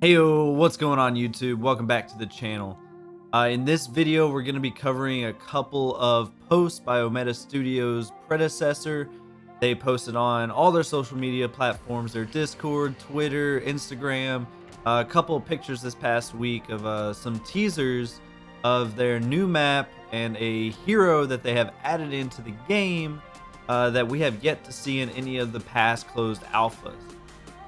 Heyo, what's going on YouTube? Welcome back to the channel. In this video, we're going to be covering a couple of posts by Ometa Studios' Predecessor. They posted on all their social media platforms, their Discord, Twitter, Instagram, a couple of pictures this past week of some teasers of their new map and a hero that they have added into the game that we have yet to see in any of the past closed alphas.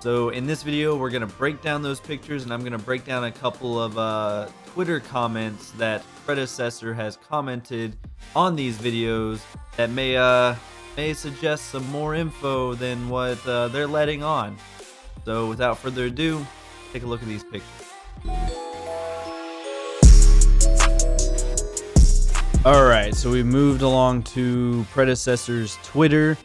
So in this video, we're going to break down those pictures, and I'm going to break down a couple of Twitter comments that Predecessor has commented on these videos that may suggest some more info than what they're letting on. So without further ado, take a look at these pictures. Alright, so we moved along to Predecessor's Twitter.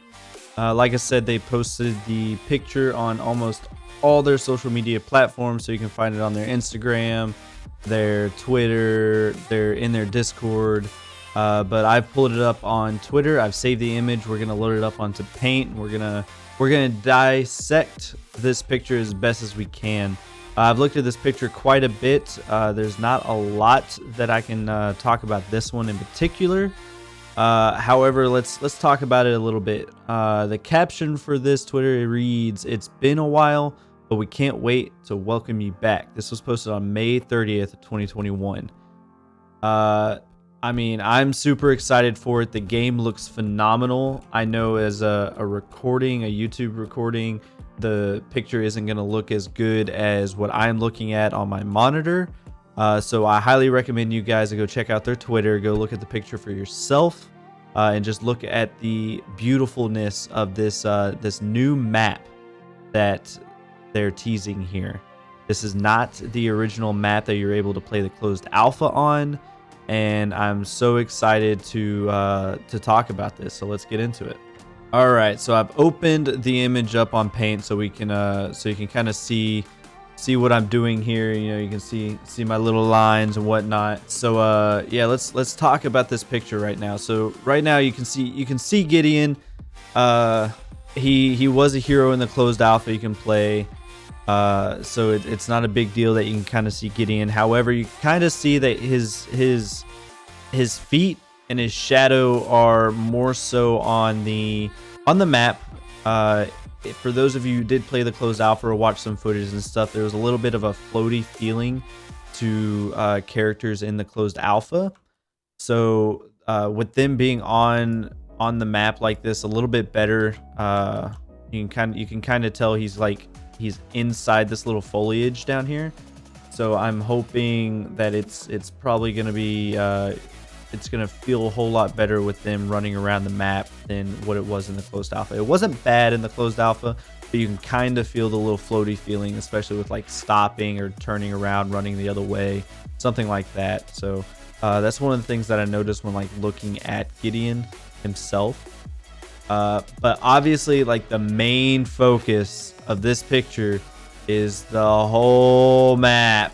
Like I said, they posted the picture on almost all their social media platforms, so you can find it on their Instagram, their Twitter, they're in their Discord. But I've pulled it up on Twitter. I've saved the image. We're gonna load it up onto Paint. We're gonna dissect this picture as best as we can. I've looked at this picture quite a bit. There's not a lot that I can talk about this one in particular. However, let's talk about it a little bit. The caption for this Twitter reads, "It's been a while, but we can't wait to welcome you back." This was posted on May 30th, 2021. I mean, I'm super excited for it. The game looks phenomenal. I know as a YouTube recording, the picture isn't going to look as good as what I'm looking at on my monitor. So I highly recommend you guys to go check out their Twitter, go look at the picture for yourself, and just look at the beautifulness of this new map that they're teasing here. This is not the original map that you're able to play the closed alpha on, and I'm so excited to talk about this. So let's get into it. All right, so I've opened the image up on Paint so we can so you can kind of see what I'm doing here. You know, you can see my little lines and whatnot. So yeah, let's talk about this picture right now. So right now you can see Gideon. He was a hero in the closed alpha you can play. So it's not a big deal that you can kind of see Gideon. However, you kind of see that his feet and his shadow are more so on the map. For those of you who did play the closed alpha or watch some footage and stuff, there was a little bit of a floaty feeling to characters in the closed alpha. So with them being on the map like this a little bit better, you can kind of tell he's inside this little foliage down here. So I'm hoping that it's probably going to be it's going to feel a whole lot better with them running around the map than what it was in the closed alpha. It wasn't bad in the closed alpha, but you can kind of feel the little floaty feeling, especially with like stopping or turning around, running the other way, something like that. So that's one of the things that I noticed when like looking at Gideon himself. But obviously, like, the main focus of this picture is the whole map.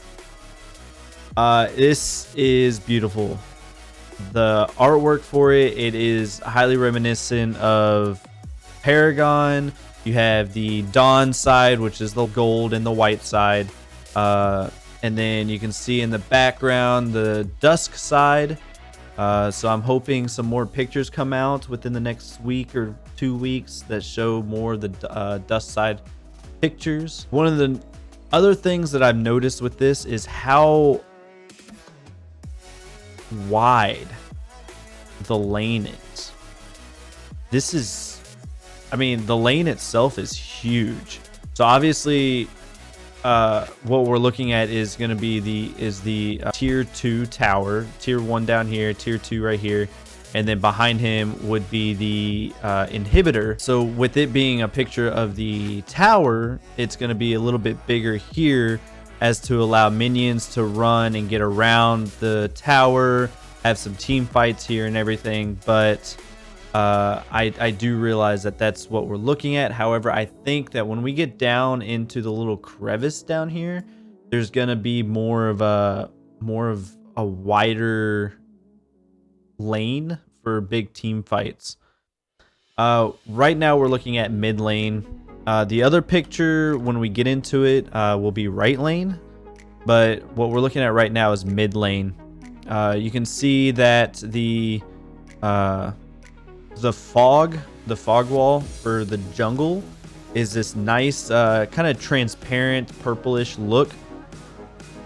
This is beautiful. The artwork for it is highly reminiscent of Paragon. You have the Dawn side, which is the gold, and the white side. And then you can see in the background the Dusk side. So I'm hoping some more pictures come out within the next week or 2 weeks that show more of the Dusk side pictures. One of the other things that I've noticed with this is how wide the lane is. This is, I mean, the lane itself is huge. So obviously what we're looking at is going to be the tier 2 tower, tier 1 down here, tier 2 right here, and then behind him would be the inhibitor. So with it being a picture of the tower, it's going to be a little bit bigger here as to allow minions to run and get around the tower, have some team fights here and everything. But I do realize that that's what we're looking at. However, I think that when we get down into the little crevice down here, there's gonna be more of a wider lane for big team fights. Right now we're looking at mid lane. The other picture, when we get into it, will be right lane. But what we're looking at right now is mid lane. You can see that the fog wall for the jungle is this nice kind of transparent purplish look,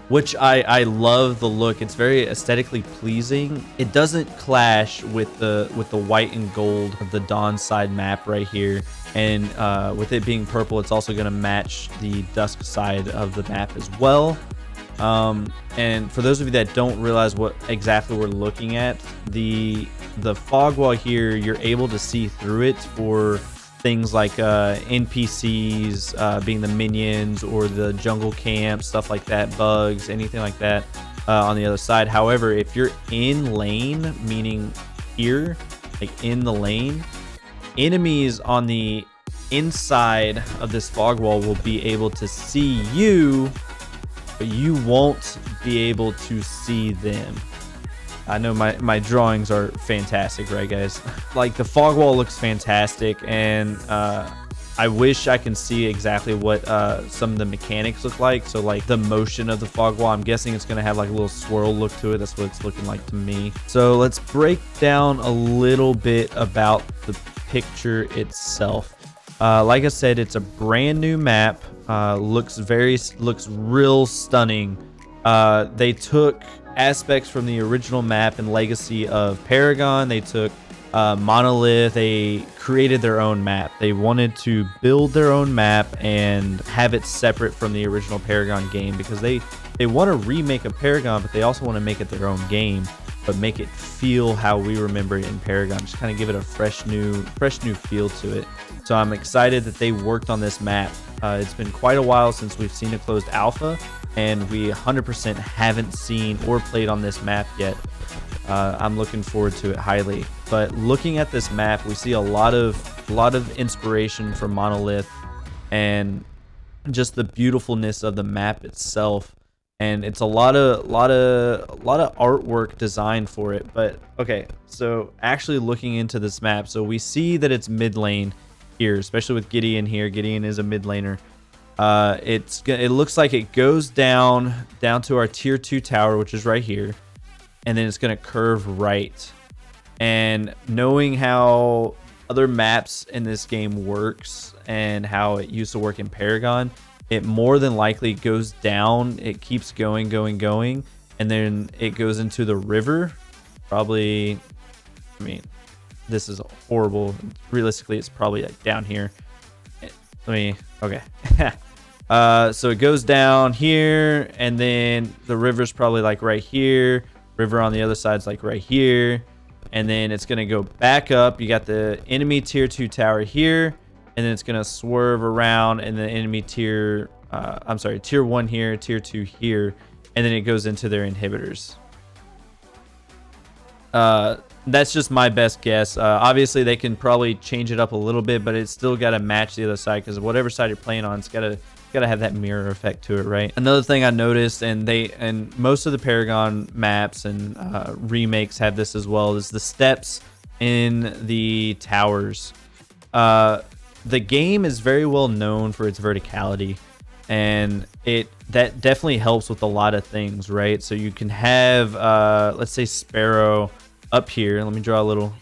which I love the look. It's very aesthetically pleasing. It doesn't clash with the white and gold of the dawn side map right here, and with it being purple, it's also going to match the dusk side of the map as well. And for those of you that don't realize what exactly we're looking at, the fog wall here, you're able to see through it for things like NPCs being the minions or the jungle camp, stuff like that, bugs, anything like that on the other side. However, if you're in lane, meaning here, like in the lane, enemies on the inside of this fog wall will be able to see you, but you won't be able to see them. I know my drawings are fantastic, right, guys? Like, the fog wall looks fantastic, and I wish I can see exactly what some of the mechanics look like. So, like, the motion of the fog wall, I'm guessing it's going to have, like, a little swirl look to it. That's what it's looking like to me. So, let's break down a little bit about the picture itself. Like I said, it's a brand new map. Looks real stunning. They took aspects from the original map and legacy of Paragon. They took Monolith. They created their own map. They wanted to build their own map and have it separate from the original Paragon game, because they want to remake a Paragon, but they also want to make it their own game, but make it feel how we remember it in Paragon. Just kind of give it a fresh new feel to it. So I'm excited that they worked on this map. It's been quite a while since we've seen a closed alpha, and we 100% haven't seen or played on this map yet. I'm looking forward to it highly. But looking at this map, we see a lot of inspiration from Monolith, and just the beautifulness of the map itself. And it's a lot of artwork designed for it. But okay, so actually looking into this map, so we see that it's mid lane here, especially with Gideon here. Gideon is a mid laner. It looks like it goes down to our tier 2 tower, which is right here, and then it's gonna curve right. And knowing how other maps in this game works and how it used to work in Paragon, it more than likely goes down. It keeps going, and then it goes into the river. Probably, I mean, this is horrible. Realistically, it's probably like down here. Okay. So it goes down here, and then the river's probably like right here. River on the other side's like right here. And then it's going to go back up. You got the enemy tier 2 tower here, and then it's going to swerve around, and the enemy tier 1 here, tier 2 here, and then it goes into their inhibitors. That's just my best guess. Obviously, they can probably change it up a little bit, but it's still got to match the other side, because whatever side you're playing on, it's got to have that mirror effect to it, right? Another thing I noticed, and most of the Paragon maps and remakes have this as well, is the steps in the towers. The game is very well known for its verticality, and that definitely helps with a lot of things, right? So you can have let's say Sparrow up here. Let me draw a little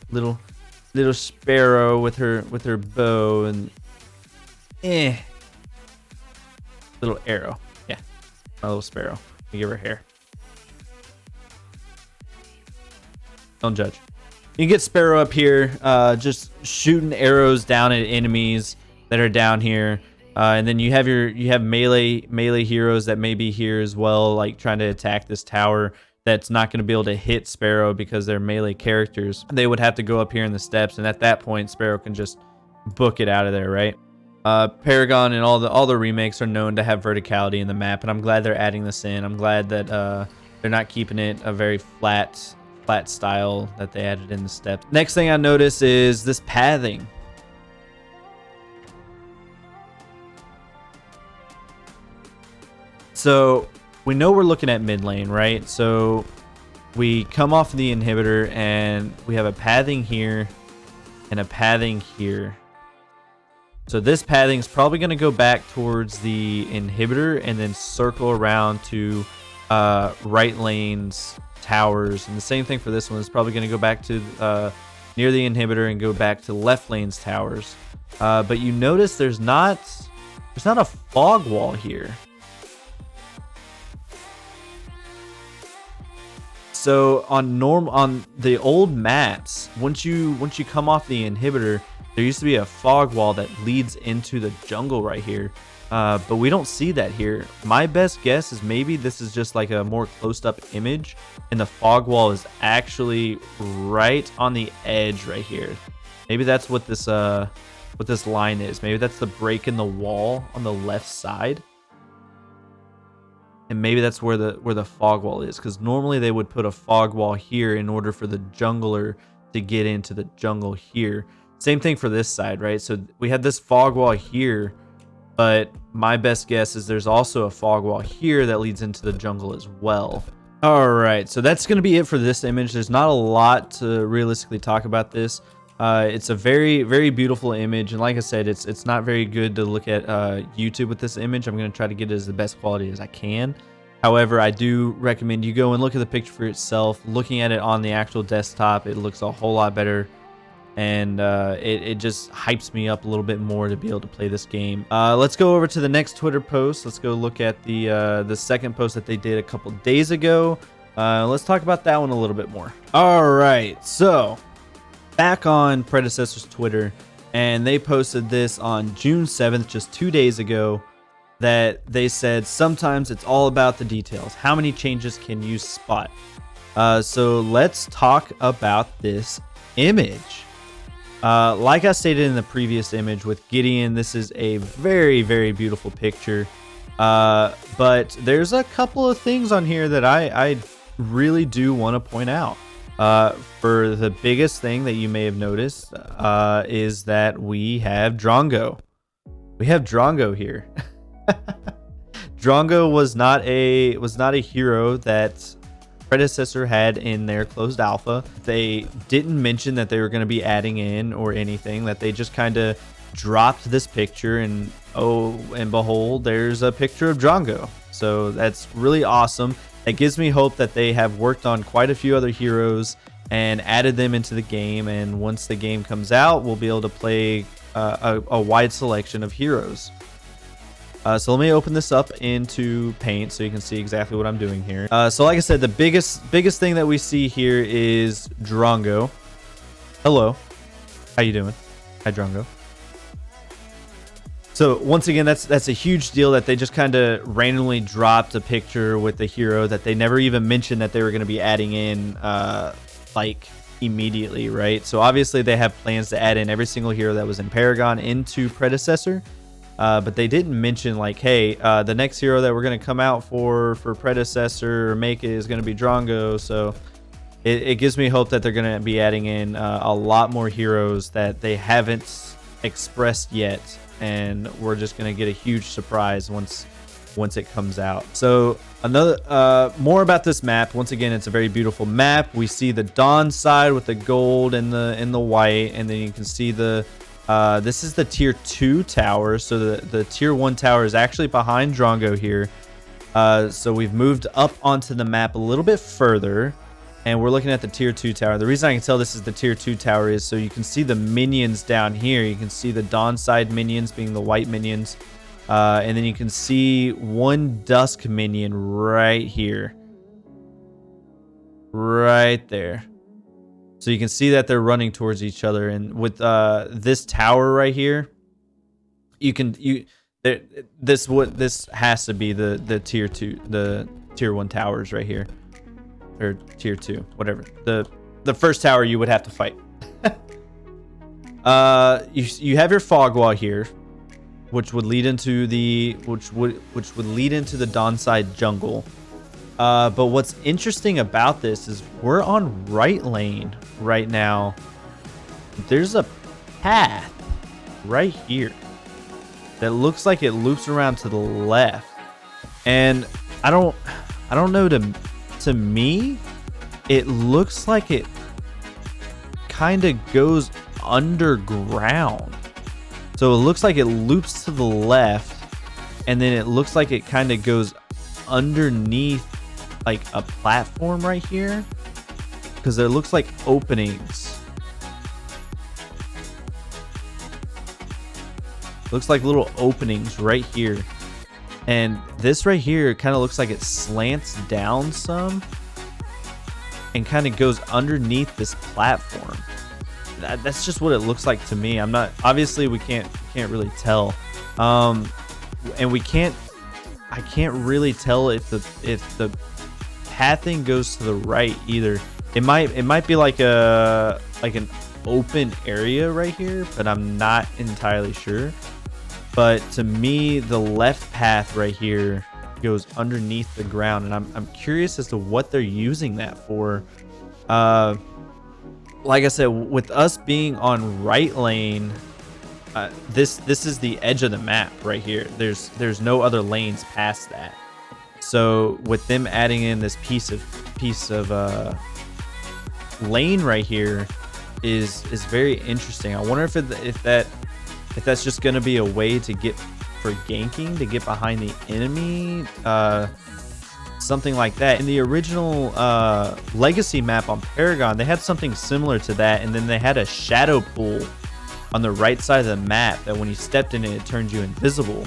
Sparrow with her bow and little arrow. Yeah, my little Sparrow. Let me give her hair. Don't judge. You can get Sparrow up here, just shooting arrows down at enemies that are down here, and then you have melee heroes that may be here as well, like trying to attack this tower. That's not going to be able to hit Sparrow because they're melee characters. They would have to go up here in the steps, and at that point, Sparrow can just book it out of there, right? Paragon and all the remakes are known to have verticality in the map, and I'm glad they're adding this in. I'm glad that they're not keeping it a very flat style that they added in the steps. Next thing I notice is this pathing. So we know we're looking at mid lane, right? So we come off the inhibitor, and we have a pathing here and a pathing here. So this pathing is probably going to go back towards the inhibitor and then circle around to right lane's towers. And the same thing for this one. It's probably going to go back to near the inhibitor and go back to left lane's towers. But you notice there's not a fog wall here. So on the old maps, once you come off the inhibitor, there used to be a fog wall that leads into the jungle right here. But we don't see that here. My best guess is maybe this is just like a more close-up image, and the fog wall is actually right on the edge right here. Maybe that's what this line is. Maybe that's the break in the wall on the left side. And maybe that's where the fog wall is, because normally they would put a fog wall here in order for the jungler to get into the jungle here. Same thing for this side, right? So we had this fog wall here, but my best guess is there's also a fog wall here that leads into the jungle as well. All right, so that's going to be it for this image. There's not a lot to realistically talk about this. It's a very, very beautiful image, and like I said, it's not very good to look at YouTube with this image. I'm going to try to get it as the best quality as I can. However, I do recommend you go and look at the picture for yourself. Looking at it on the actual desktop, it looks a whole lot better, and it just hypes me up a little bit more to be able to play this game. Let's go over to the next Twitter post. Let's go look at the second post that they did a couple days ago. Let's talk about that one a little bit more. All right, so back on Predecessor's Twitter, and they posted this on June 7th, just 2 days ago, that they said sometimes it's all about the details. How many changes can you spot? So let's talk about this image. Like I stated in the previous image with Gideon, this is a very, very beautiful picture. But there's a couple of things on here that I really do want to point out. For the biggest thing that you may have noticed is that we have Drongo. We have Drongo here. Drongo was not a hero that Predecessor had in their closed alpha. They didn't mention that they were going to be adding in or anything, that they just kind of dropped this picture, and oh and behold, there's a picture of Drongo. So that's really awesome. It gives me hope that they have worked on quite a few other heroes and added them into the game, and once the game comes out, we'll be able to play a wide selection of heroes. So let me open this up into Paint so you can see exactly what I'm doing here. So like I said, the biggest thing that we see here is Drongo. Hello. How you doing? Hi, Drongo. So once again, that's a huge deal that they just kind of randomly dropped a picture with the hero that they never even mentioned that they were going to be adding in like immediately, right? So obviously they have plans to add in every single hero that was in Paragon into Predecessor. But they didn't mention like, hey, the next hero that we're going to come out for Predecessor or make it is going to be Drongo. So it gives me hope that they're going to be adding in a lot more heroes that they haven't expressed yet, and we're just going to get a huge surprise once it comes out. So another more about this map. Once again, it's a very beautiful map. We see the Dawn side with the gold and the white, and then you can see the this is the tier 2 tower. So the tier 1 tower is actually behind Drongo here. So we've moved up onto the map a little bit further, and we're looking at the tier 2 tower. The reason I can tell this is the tier 2 tower is so you can see the minions down here. You can see the Dawn side minions being the white minions, and then you can see one Dusk minion right here, right there. So you can see that they're running towards each other, and with this tower right here, this has to be the tier 2, the tier 1 towers right here, or tier 2, whatever. The first tower you would have to fight. You have your fog wall here, which would lead into the Dawn side jungle. But what's interesting about this is we're on right lane right now. There's a path right here that looks like it loops around to the left, and I don't know, to me it looks like it kind of goes underground. So it looks like it loops to the left, and then it looks like it kind of goes underneath like a platform right here, because there looks like openings. Looks like little openings right here. And this right here kind of looks like it slants down some and kind of goes underneath this platform. That's just what it looks like to me. I'm not, obviously we can't really tell. And I can't really tell if the pathing goes to the right either. It might be like an open area right here, but I'm not entirely sure. But to me, the left path right here goes underneath the ground, and I'm curious as to what they're using that for. Like I said, with us being on right lane, this is the edge of the map right here. There's no other lanes past that. So with them adding in this piece of lane right here is very interesting. I wonder if that's just going to be a way to get for ganking, to get behind the enemy, something like that. In the original legacy map on Paragon, they had something similar to that, and then they had a shadow pool on the right side of the map that when you stepped in it turned you invisible.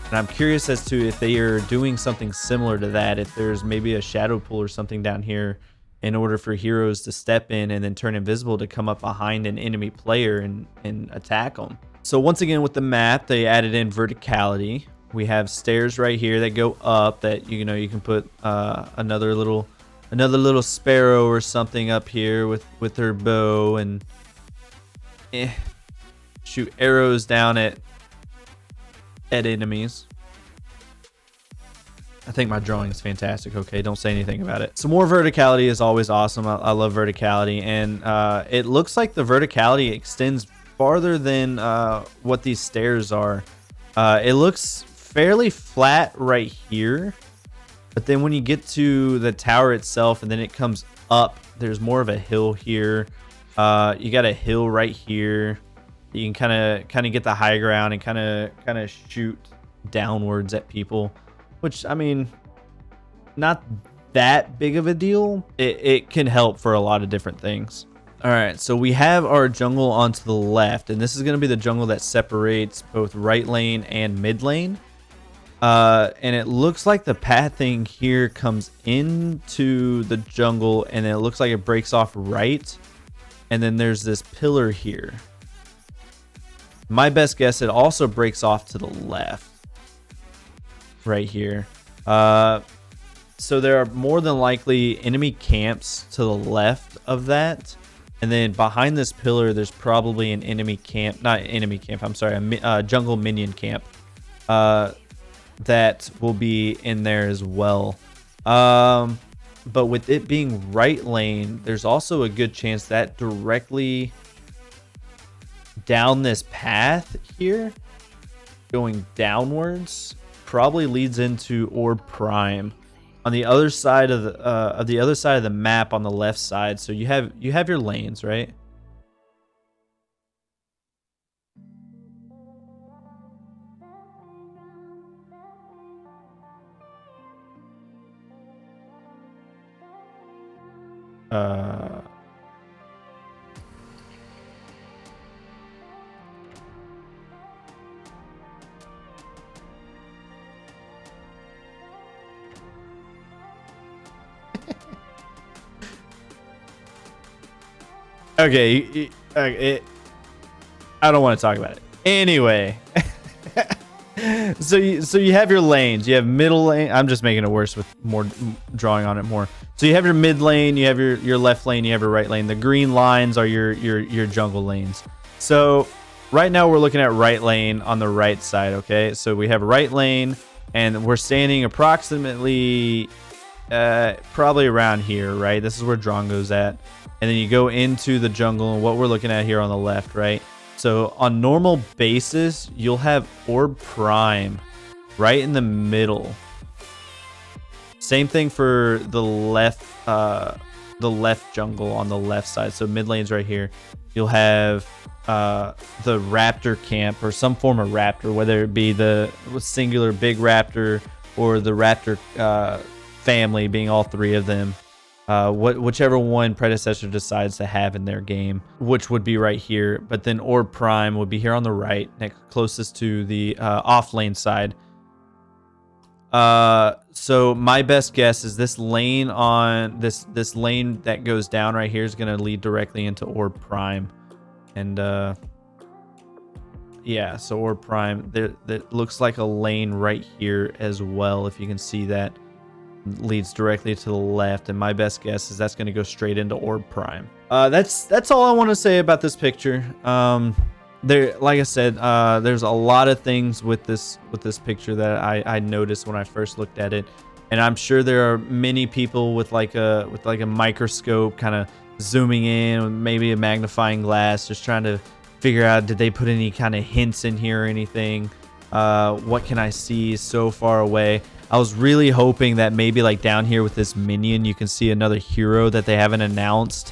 And I'm curious as to if they are doing something similar to that, if there's maybe a shadow pool or something down here in order for heroes to step in and then turn invisible to come up behind an enemy player and attack them. So once again, with the map, they added in verticality. We have stairs right here that go up that you can put another little sparrow or something up here with her bow and shoot arrows down at enemies. I think my drawing is fantastic. Okay, don't say anything about it. Some more verticality is always awesome. I love verticality, and it looks like the verticality extends farther than what these stairs are. It looks fairly flat right here, but then when you get to the tower itself and then it comes up, there's more of a hill here. You got a hill right here. You can kind of get the high ground and kind of shoot downwards at people, which, I mean, not that big of a deal. It can help for a lot of different things. All right, so we have our jungle onto the left, and this is going to be the jungle that separates both right lane and mid lane. And it looks like the pathing here comes into the jungle, and it looks like it breaks off right. And then there's this pillar here. My best guess, it also breaks off to the left right here. So there are more than likely enemy camps to the left of that. And then behind this pillar, there's probably an enemy camp, not enemy camp, I'm sorry, a jungle minion camp that will be in there as well. But with it being right lane, there's also a good chance that directly down this path here, going downwards, probably leads into Orb Prime on the other side of the map on the left side. So you have your lanes, right? Okay, I don't want to talk about it. Anyway, so you have your lanes. You have middle lane. I'm just making it worse with more drawing on it more. So you have your mid lane, you have your left lane, you have your right lane. The green lines are your jungle lanes. So right now we're looking at right lane on the right side. Okay, so we have right lane, and we're standing approximately probably around here, right? This is where Drongo's at. And then you go into the jungle, and what we're looking at here on the left, right? So on normal basis, you'll have Orb Prime right in the middle. Same thing for the left jungle on the left side. So mid lane's right here. You'll have the raptor camp or some form of raptor, whether it be the singular big raptor or the raptor family, being all three of them. Whichever one Predecessor decides to have in their game, which would be right here. But then Orb Prime would be here on the right, next closest to the off lane side. So my best guess is this lane on this lane that goes down right here is going to lead directly into Orb Prime. And yeah, so Orb Prime, that looks like a lane right here as well, if you can see that. Leads directly to the left, and my best guess is that's going to go straight into Orb Prime. That's all I want to say about this picture. There, like I said, there's a lot of things with this picture that I noticed when I first looked at it, and I'm sure there are many people with like a microscope kind of zooming in, maybe a magnifying glass, just trying to figure out, did they put any kind of hints in here or anything? What can I see so far away? I was really hoping that maybe like down here with this minion, you can see another hero that they haven't announced,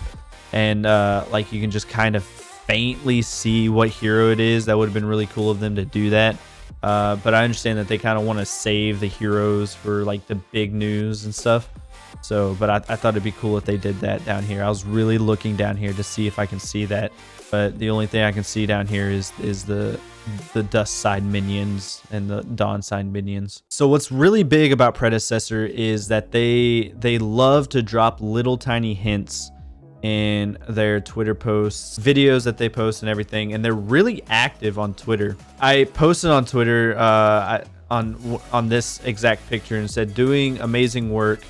and like you can just kind of faintly see what hero it is. That would have been really cool of them to do that. But I understand that they kind of want to save the heroes for like the big news and stuff. So, but I thought it'd be cool if they did that down here. I was really looking down here to see if I can see that, but the only thing I can see down here is the Dust side minions and the Dawn side minions. So what's really big about Predecessor is that they love to drop little tiny hints in their Twitter posts, videos that they post and everything, and they're really active on Twitter. I posted on Twitter on this exact picture and said, doing amazing work.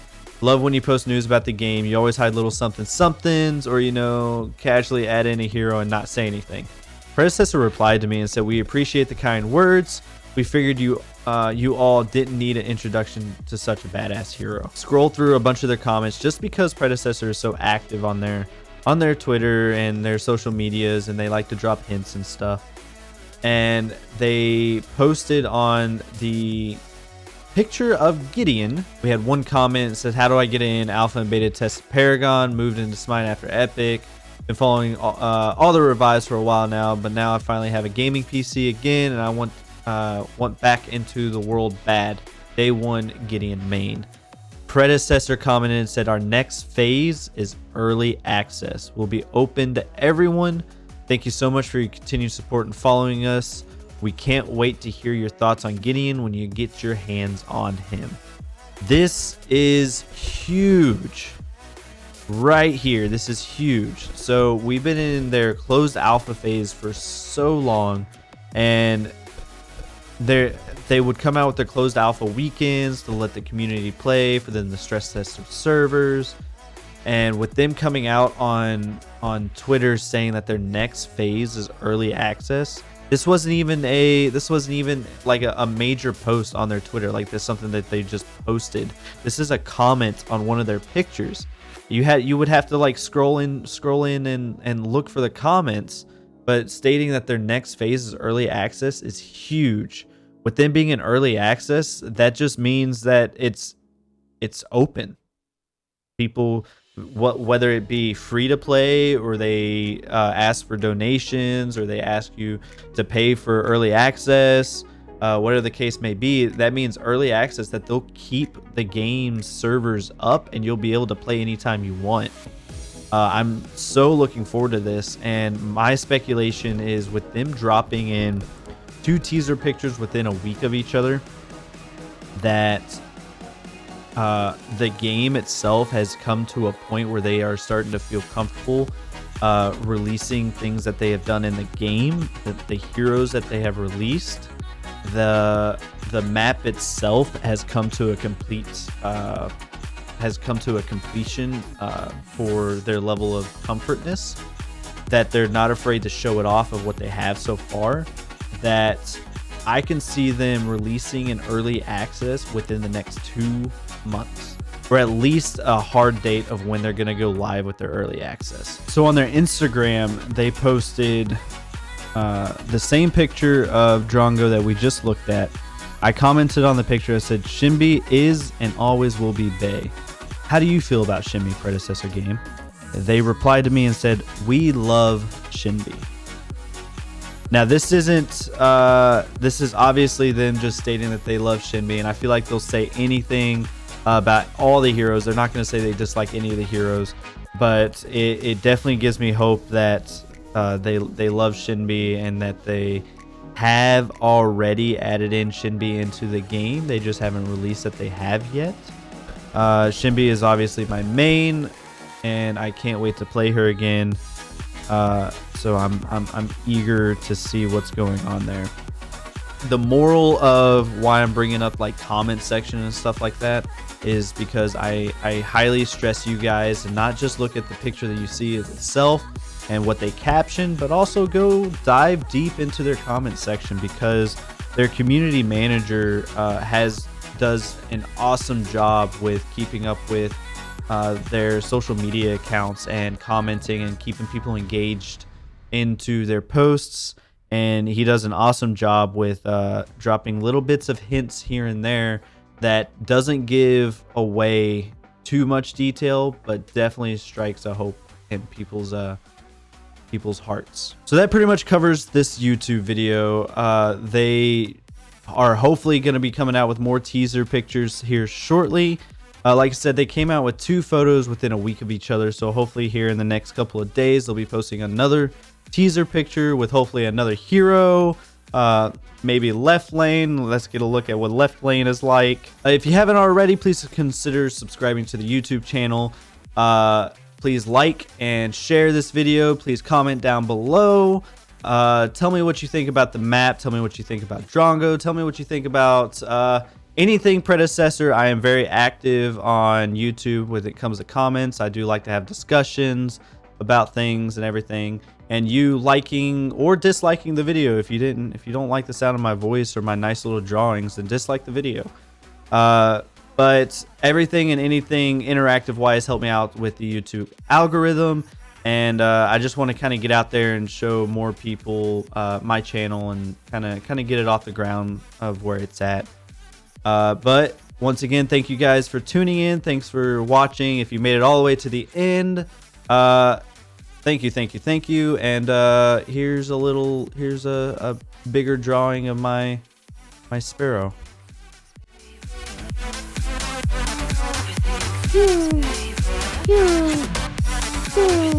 Love when you post news about the game. You always hide little somethings, or, you know, casually add in a hero and not say anything. Predecessor replied to me and said, we appreciate the kind words. We figured you all didn't need an introduction to such a badass hero. Scroll through a bunch of their comments just because Predecessor is so active on their Twitter and their social medias, and they like to drop hints and stuff. And they posted on the picture of Gideon. We had one comment that says, how do I get in alpha and beta test Paragon? Moved into Smite after Epic. Been following all the revives for a while now, but now I finally have a gaming PC again, and I want back into the world bad. Day one Gideon main. Predecessor commented and said, our next phase is early access. Will be open to everyone. Thank you so much for your continued support and following us. We can't wait to hear your thoughts on Gideon when you get your hands on him. This is huge. Right here, this is huge. So we've been in their closed alpha phase for so long, and they would come out with their closed alpha weekends to let the community play, for them to stress test their servers. And with them coming out on Twitter saying that their next phase is early access, this wasn't even like a major post on their Twitter. Like, this is something that they just posted. This is a comment on one of their pictures. You would have to like scroll in and look for the comments, but stating that their next phase is early access is huge. With them being in early access, that just means that it's open. People, whether it be free to play, or they ask for donations, or they ask you to pay for early access, whatever the case may be, that means early access, that they'll keep the game's servers up and you'll be able to play anytime you want. I'm so looking forward to this, and my speculation is with them dropping in 2 teaser pictures within a week of each other, that the game itself has come to a point where they are starting to feel comfortable releasing things that they have done in the game, the heroes that they have released. The map itself has come to a completion for their level of comfortness, that they're not afraid to show it off of what they have so far, that I can see them releasing an early access within the next 2 months, or at least a hard date of when they're going to go live with their early access. So on their Instagram, they posted the same picture of Drongo that we just looked at. I commented on the picture. I said, Shinbi is and always will be Bae. How do you feel about Shinbi, Predecessor game? They replied to me and said, we love Shinbi. Now this isn't this is obviously them just stating that they love Shinbi, and I feel like they'll say anything about all the heroes. They're not going to say they dislike any of the heroes, but it definitely gives me hope that they love Shinbi and that they have already added in Shinbi into the game. They just haven't released that they have yet. Shinbi is obviously my main, and I can't wait to play her again. So I'm eager to see what's going on there. The moral of why I'm bringing up like comment section and stuff like that is because I highly stress you guys to not just look at the picture that you see itself and what they caption, but also go dive deep into their comment section, because their community manager does an awesome job with keeping up with their social media accounts and commenting and keeping people engaged into their posts. And he does an awesome job with dropping little bits of hints here and there that doesn't give away too much detail, but definitely strikes a hope in people's hearts. So that pretty much covers this YouTube video. They are hopefully going to be coming out with more teaser pictures here shortly. Like I said, they came out with 2 photos within a week of each other, so hopefully here in the next couple of days they'll be posting another teaser picture with hopefully another hero, maybe left lane. Let's get a look at what left lane is like. If you haven't already, please consider subscribing to the YouTube channel. Please like and share this video. Please comment down below. Tell me what you think about the map. Tell me what you think about Drongo. Tell me what you think about anything Predecessor. I am very active on YouTube when it comes to comments. I do like to have discussions about things and everything. And you liking or disliking the video. If you don't like the sound of my voice or my nice little drawings, then dislike the video. But everything and anything interactive wise help me out with the YouTube algorithm. And I just want to kind of get out there and show more people my channel and kind of get it off the ground of where it's at. But once again, thank you guys for tuning in. Thanks for watching. If you made it all the way to the end, thank you. And here's a bigger drawing of my sparrow. Pew, pew, pew.